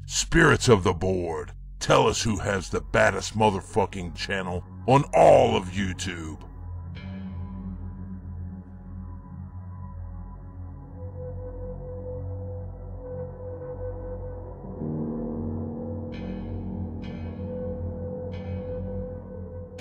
Spirits of the board, tell us who has the baddest motherfucking channel on all of YouTube.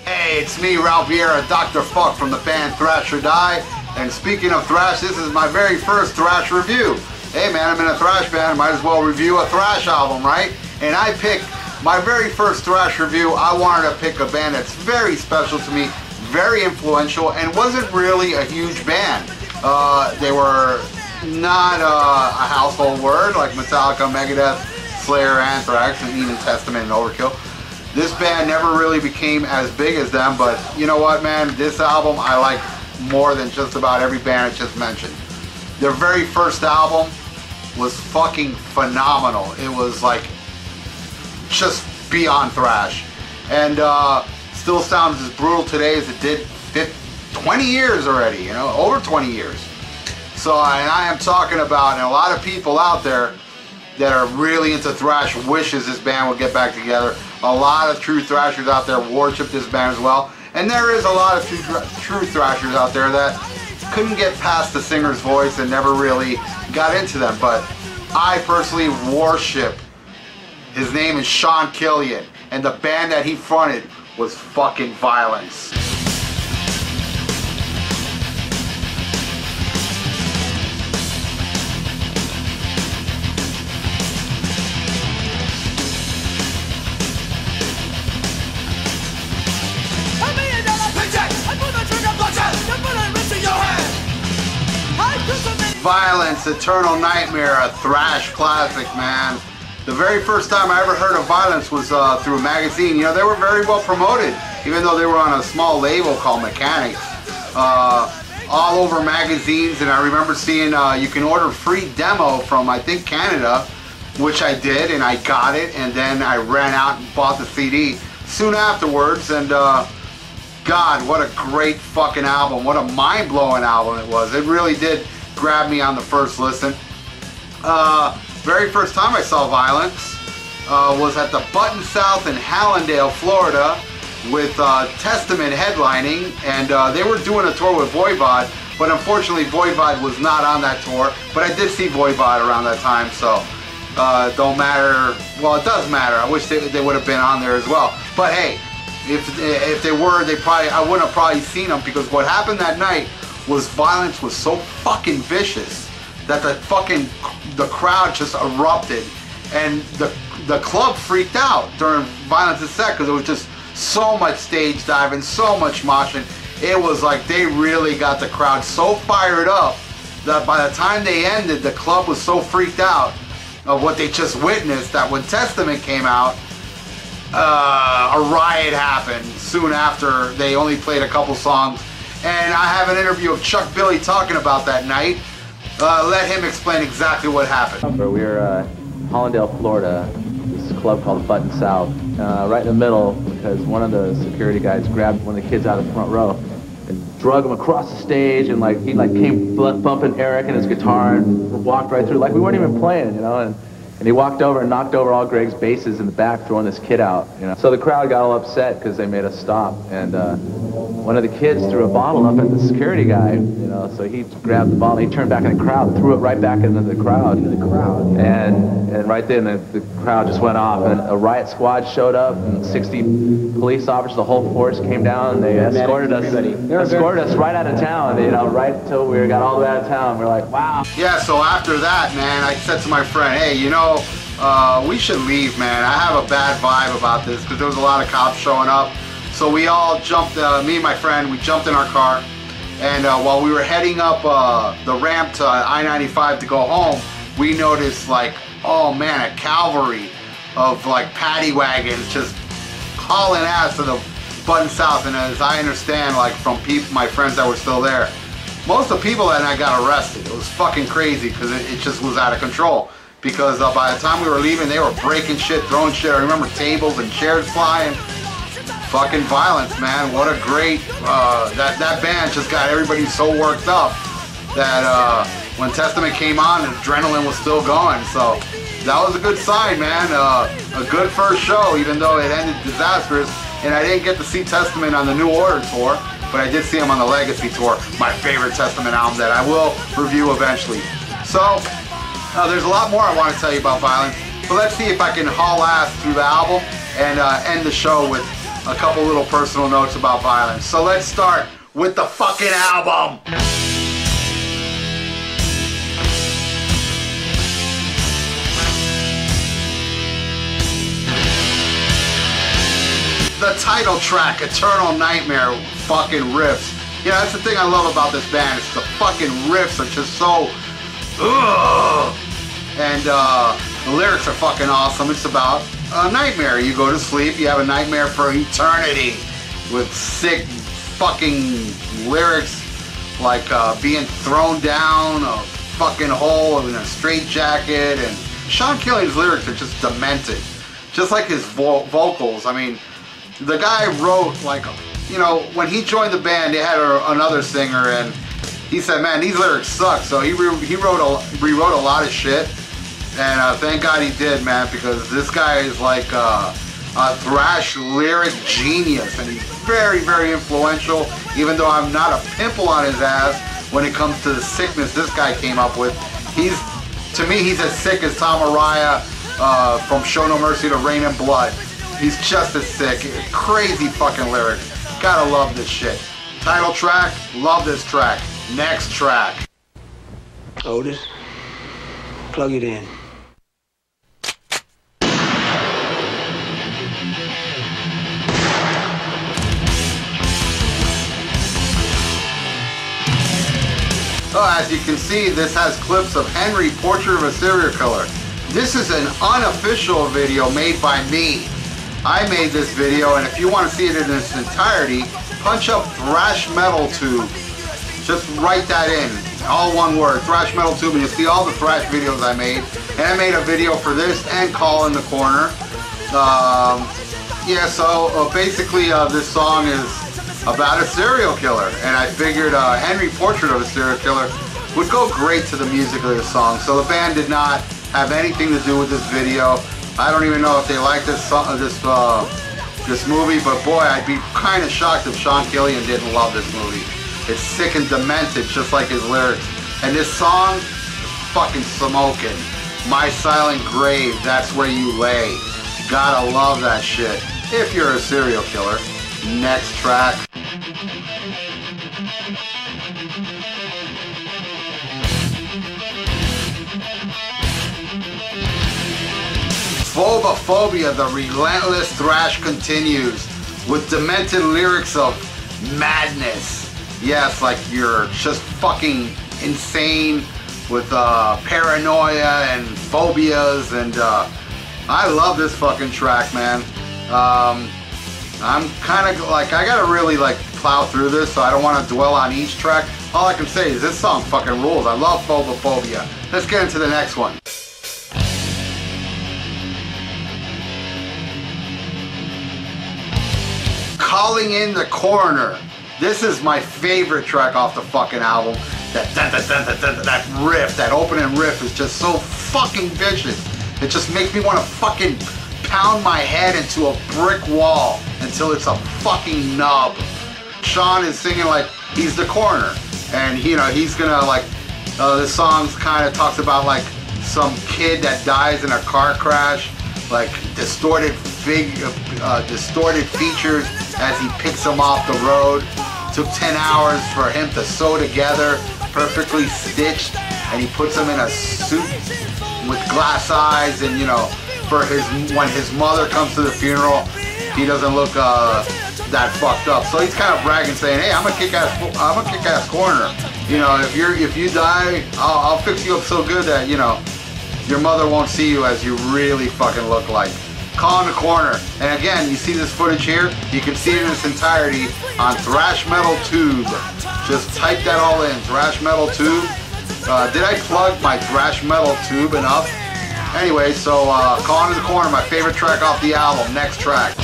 Hey, it's me, Ralph Viera, Dr. Fuck from the band Thrash or Die. And speaking of thrash, this is my very first thrash review. Hey man, I'm in a thrash band, might as well review a thrash album, right? And I picked my very first thrash review. I wanted to pick a band that's very special to me, very influential, and wasn't really a huge band. They were not a household word like Metallica, Megadeth, Slayer, Anthrax, and even Testament and Overkill. This band never really became as big as them, but you know what, man? This album I like more than just about every band I just mentioned. Their very first album was fucking phenomenal. It was like just beyond thrash, and still sounds as brutal today as it did 20 years already, you know, over 20 years. So, and I am talking about, and a lot of people out there that are really into thrash wishes this band would get back together. A lot of true thrashers out there worship this band as well. And there is a lot of true thrashers out there that couldn't get past the singer's voice and never really got into them. But I personally worship. His name is Sean Killian, and the band that he fronted was fucking Violence. Violence, Eternal Nightmare, a thrash classic, man. The very first time I ever heard of Violence was through a magazine. You know, they were very well promoted, even though they were on a small label called Mechanics. All over magazines, and I remember seeing you can order free demo from, I think, Canada, which I did, and I got it, and then I ran out and bought the CD soon afterwards, and God, what a great fucking album. What a mind-blowing album it was. It really did grab me on the first listen. Very first time I saw Violence was at the Button South in Hallandale, Florida, with Testament headlining, and they were doing a tour with Voivod, but unfortunately Voivod was not on that tour, but I did see Voivod around that time, so it don't matter. Well, it does matter. I wish they would have been on there as well, but hey, if they were, I wouldn't have probably seen them, because what happened that night was Violence was so fucking vicious that the crowd just erupted, and the club freaked out during Violence's set, because it was just so much stage diving, so much moshing. It was like they really got the crowd so fired up that by the time they ended, the club was so freaked out of what they just witnessed that when Testament came out, a riot happened soon after. They only played a couple songs, and I have an interview of Chuck Billy talking about that night. Let him explain exactly what happened. We were in Hallandale, Florida, this club called Button South, right in the middle, because one of the security guys grabbed one of the kids out of the front row and drug him across the stage, and he came bumping Eric and his guitar and walked right through like we weren't even playing, you know, and he walked over and knocked over all Greg's basses in the back, throwing this kid out, you know. So the crowd got all upset because they made us stop, and one of the kids threw a bottle up at the security guy, you know, so he grabbed the bottle, he turned back in the crowd, threw it right back into the crowd. And right then the crowd just went off, and a riot squad showed up, and 60 police officers, the whole force came down, and they escorted us right out of town, you know, right until we got all the way out of town. We're like, wow. Yeah, so after that, man, I said to my friend, hey, you know, we should leave, man. I have a bad vibe about this, because there was a lot of cops showing up. So we all jumped, me and my friend, we jumped in our car, and while we were heading up the ramp to I-95 to go home, we noticed, like, oh man, a cavalry of like paddy wagons just hauling ass to the Button South. And as I understand, like from my friends that were still there, most of the people that night got arrested. It was fucking crazy, because it just was out of control. Because by the time we were leaving, they were breaking shit, throwing shit. I remember tables and chairs flying. Fucking Violence, man. What a great, that band just got everybody so worked up that when Testament came on, the adrenaline was still going. So that was a good sign, man. A good first show, even though it ended disastrous. And I didn't get to see Testament on the New Order tour, but I did see him on the Legacy tour, my favorite Testament album that I will review eventually. So there's a lot more I want to tell you about Violence, but let's see if I can haul ass through the album and end the show with a couple little personal notes about Violence. So let's start with the fucking album. The title track, Eternal Nightmare, fucking riffs. Yeah, that's the thing I love about this band. It's the fucking riffs are just so... Ugh. And the lyrics are fucking awesome. It's about a nightmare. You go to sleep, you have a nightmare for eternity. With sick fucking lyrics like being thrown down a fucking hole in a straitjacket. And Sean Killing's lyrics are just demented. Just like his vocals. I mean... The guy wrote, like, you know, when he joined the band, they had another singer, and he said, man, these lyrics suck. So he rewrote a lot of shit, and thank God he did, man, because this guy is like a thrash lyric genius, and he's very, very influential, even though I'm not a pimple on his ass when it comes to the sickness this guy came up with. To me, he's as sick as Tom Araya from Show No Mercy to Rain and Blood. He's just as sick. Crazy fucking lyrics. Gotta love this shit. Title track, love this track. Next track. Otis, plug it in. Oh, as you can see, this has clips of Henry, Portrait of a Serial Killer. This is an unofficial video made by me. I made this video, and if you want to see it in its entirety, punch up Thrash Metal Tube. Just write that in, all one word, Thrash Metal Tube, and you'll see all the thrash videos I made. And I made a video for this and Call in the Corner. Yeah, so basically this song is about a serial killer, and I figured Henry, Portrait of a Serial Killer would go great to the music of this song. So the band did not have anything to do with this video. I don't even know if they like this movie, but boy, I'd be kind of shocked if Sean Killian didn't love this movie. It's sick and demented, just like his lyrics. And this song, fucking smoking. My Silent Grave, That's Where You Lay. Gotta love that shit. If you're a serial killer. Next track. Phobophobia, the relentless thrash continues with demented lyrics of madness. Yes, like you're just fucking insane with paranoia and phobias, and I love this fucking track, man. I'm kind of like, I gotta really like plow through this, so I don't want to dwell on each track. All I can say is this song fucking rules. I love Phobophobia. Let's get into the next one. Calling in the Coroner. This is my favorite track off the fucking album. That riff, that opening riff is just so fucking vicious. It just makes me want to fucking pound my head into a brick wall until it's a fucking nub. Sean is singing like he's the coroner, and you know he's gonna like. This song kind of talks about like some kid that dies in a car crash, like distorted features as he picks him off the road. Took 10 hours for him to sew together, perfectly stitched, and he puts him in a suit with glass eyes, and you know, for when his mother comes to the funeral, he doesn't look that fucked up. So he's kind of bragging, saying, "Hey, I'm a kick-ass coroner. You know, if you die, I'll fix you up so good that you know your mother won't see you as you really fucking look like." Calling the Corner. And again, you see this footage here, you can see it in its entirety on Thrash Metal Tube. Just type that all in, Thrash Metal Tube. Did I plug my Thrash Metal Tube enough? Anyway, so Calling the Corner, my favorite track off the album. Next track.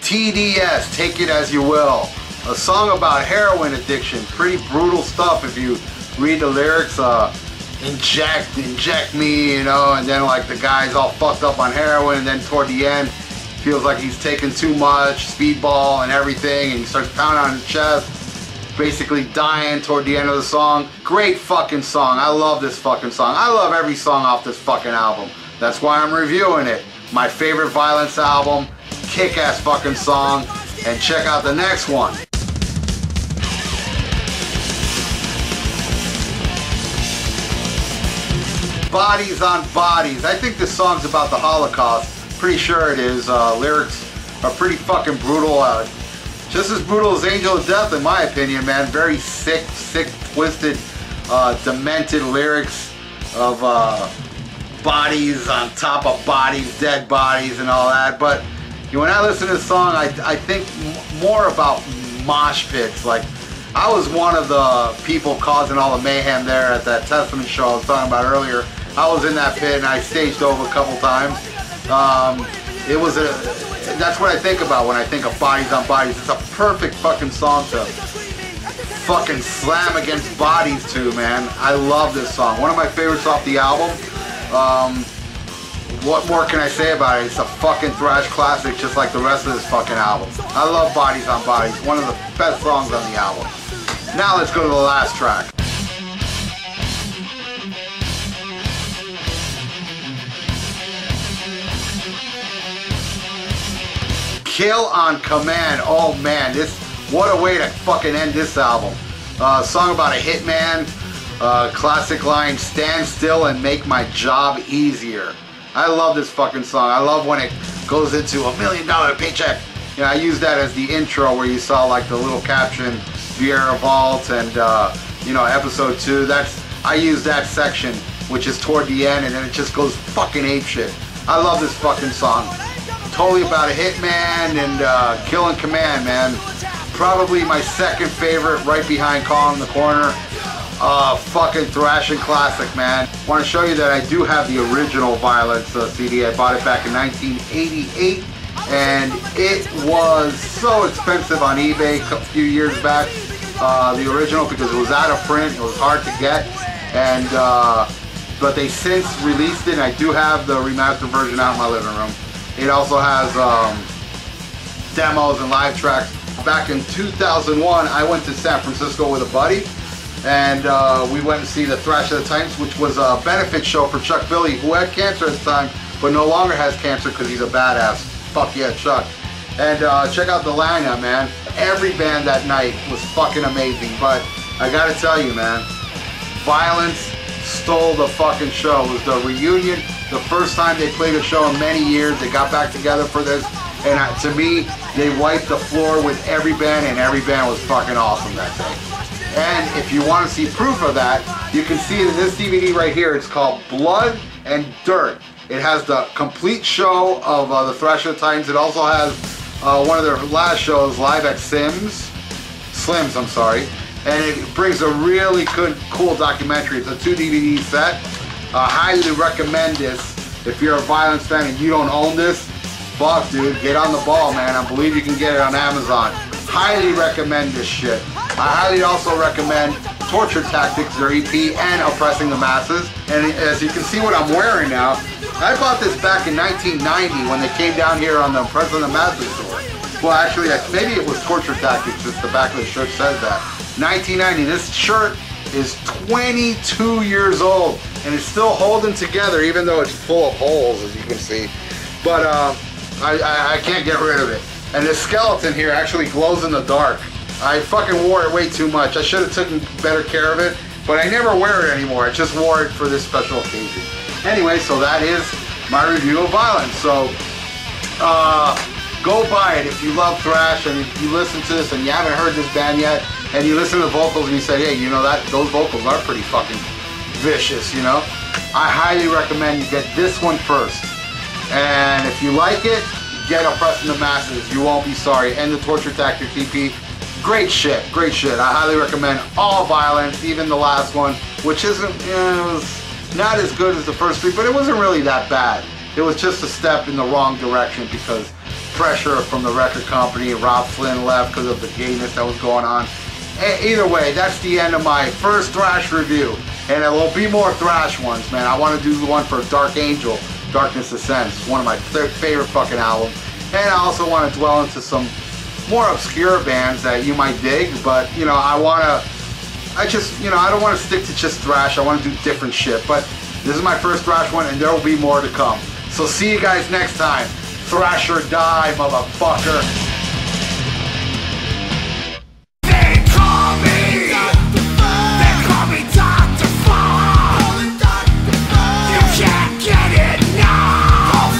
T.D.S, Take It As You Will. A song about heroin addiction. Pretty brutal stuff if you read the lyrics. Inject me, you know, and then like the guy's all fucked up on heroin, and then toward the end, feels like he's taking too much, speedball and everything, and he starts pounding on his chest, basically dying toward the end of the song. Great fucking song. I love this fucking song. I love every song off this fucking album. That's why I'm reviewing it. My favorite Violence album, kick-ass fucking song, and check out the next one. Bodies on Bodies. I think this song's about the Holocaust. Pretty sure it is. Lyrics are pretty fucking brutal. Just as brutal as Angel of Death, in my opinion, man. Very sick, twisted, demented lyrics of bodies on top of bodies, dead bodies and all that. But when I listen to this song, I think more about mosh pits. Like, I was one of the people causing all the mayhem there at that Testament show I was talking about earlier. I was in that pit and I staged over a couple times. That's what I think about when I think of Bodies on Bodies. It's a perfect fucking song to fucking slam against bodies to, man. I love this song. One of my favorites off the album. What more can I say about it? It's a fucking thrash classic just like the rest of this fucking album. I love Bodies on Bodies. One of the best songs on the album. Now let's go to the last track. Kill on Command. Oh man, what a way to fucking end this album. Song about a hitman. Classic line, stand still and make my job easier. I love this fucking song. I love when it goes into $1 million paycheck. You know, I use that as the intro where you saw like the little caption, Viera Vault, and you know, episode 2. I use that section, which is toward the end, and then it just goes fucking apeshit. I love this fucking song. Totally about a hitman and Kill on Command, man. Probably my second favorite, right behind Call in the Corner. Fucking thrashing classic, man. Want to show you that I do have the original Violence CD. I bought it back in 1988, and it was so expensive on eBay a few years back. The original, because it was out of print, it was hard to get, and but they since released it, and I do have the remastered version out in my living room. It also has demos and live tracks. Back in 2001, I went to San Francisco with a buddy, and we went to see the Thrash of the Titans, which was a benefit show for Chuck Billy, who had cancer at the time, but no longer has cancer because he's a badass. Fuck yeah, Chuck. And check out the lineup, man. Every band that night was fucking amazing, but I gotta tell you, man, Violence stole the fucking show. It was the reunion, the first time they played a show in many years. They got back together for this, and to me, they wiped the floor with every band, and every band was fucking awesome that day. And if you want to see proof of that, you can see it in this DVD right here. It's called Blood and Dirt. It has the complete show of the Thrash of the Titans. It also has one of their last shows, live at Slim's, I'm sorry. And it brings a really good, cool documentary. It's a 2 DVD set. I highly recommend this. If you're a Violence fan and you don't own this, fuck dude, get on the ball, man. I believe you can get it on Amazon. Highly recommend this shit. I highly also recommend Torture Tactics, their EP, and Oppressing the Masses. And as you can see what I'm wearing now, I bought this back in 1990 when they came down here on the Oppressing the Masses tour. Well, actually, maybe it was Torture Tactics, just the back of the shirt says that. 1990, this shirt is 22 years old, and it's still holding together, even though it's full of holes, as you can see. But I can't get rid of it. And this skeleton here actually glows in the dark. I fucking wore it way too much. I should have taken better care of it, but I never wear it anymore. I just wore it for this special occasion. Anyway, so that is my review of Violence. So, go buy it if you love thrash, and if you listen to this and you haven't heard this band yet, and you listen to the vocals and you say, hey, you know that those vocals are pretty fucking vicious, you know? I highly recommend you get this one first. And if you like it, get Oppressing the Masses. You won't be sorry. And the Torture Tactics EP. Great shit, great shit. I highly recommend all Violence, even the last one, which isn't, it was not as good as the first three, but it wasn't really that bad. It was just a step in the wrong direction because pressure from the record company. Rob Flynn left because of the gayness that was going on. Either way, that's the end of my first Thrash review. And there will be more Thrash ones, man. I want to do one for Dark Angel, Darkness Ascends, one of my favorite fucking albums. And I also want to dwell into some more obscure bands that you might dig, but, you know, I don't want to stick to just Thrash. I want to do different shit. But this is my first Thrash one, and there will be more to come. So see you guys next time. Thrash or die, motherfucker. They call me Dr. Fog. You can't get enough.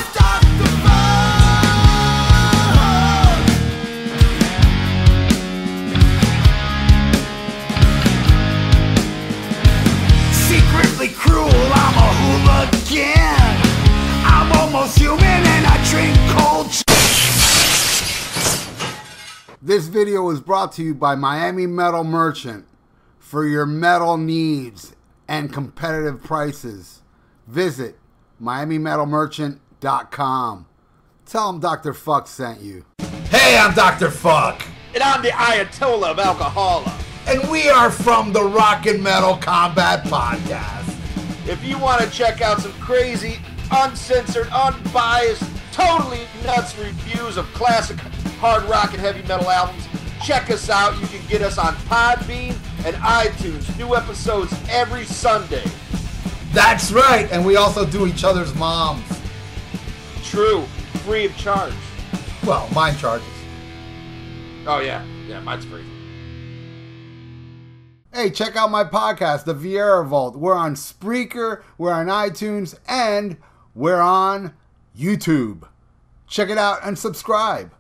Secretly cruel, I'm a hooligan. I'm almost human and I drink cold. This video was brought to you by Miami Metal Merchant. For your metal needs and competitive prices, visit MiamiMetalMerchant.com. Tell them Dr. Fuck sent you. Hey, I'm Dr. Fuck. And I'm the Ayatollah of Alcohola. And we are from the Rock and Metal Combat Podcast. If you want to check out some crazy, uncensored, unbiased, totally nuts reviews of classic hard rock and heavy metal albums, check us out. You can get us on Podbean and iTunes. New episodes every Sunday. That's right. And we also do each other's moms. True. Free of charge. Well, mine charges. Oh, yeah. Yeah, mine's free. Hey, check out my podcast, The Viera Vault. We're on Spreaker, we're on iTunes, and we're on YouTube. Check it out and subscribe.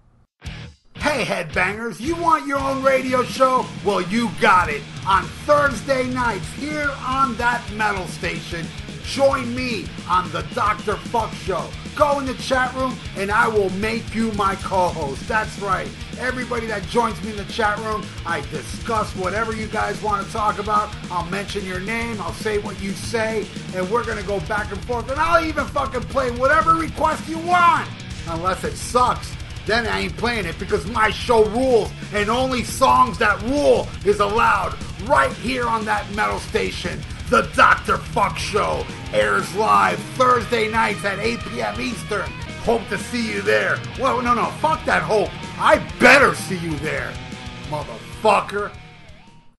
Hey, headbangers, you want your own radio show? Well, you got it. On Thursday nights here on that metal station, join me on the Dr. Fuck Show. Go in the chat room and I will make you my co-host. That's right. Everybody that joins me in the chat room, I discuss whatever you guys want to talk about. I'll mention your name, I'll say what you say, and we're going to go back and forth. And I'll even fucking play whatever request you want. Unless it sucks, then I ain't playing it because my show rules. And only songs that rule is allowed right here on that metal station. The Dr. Fuck Show airs live Thursday nights at 8 p.m. Eastern. Hope to see you there. Well, no, fuck that hope. I better see you there, motherfucker.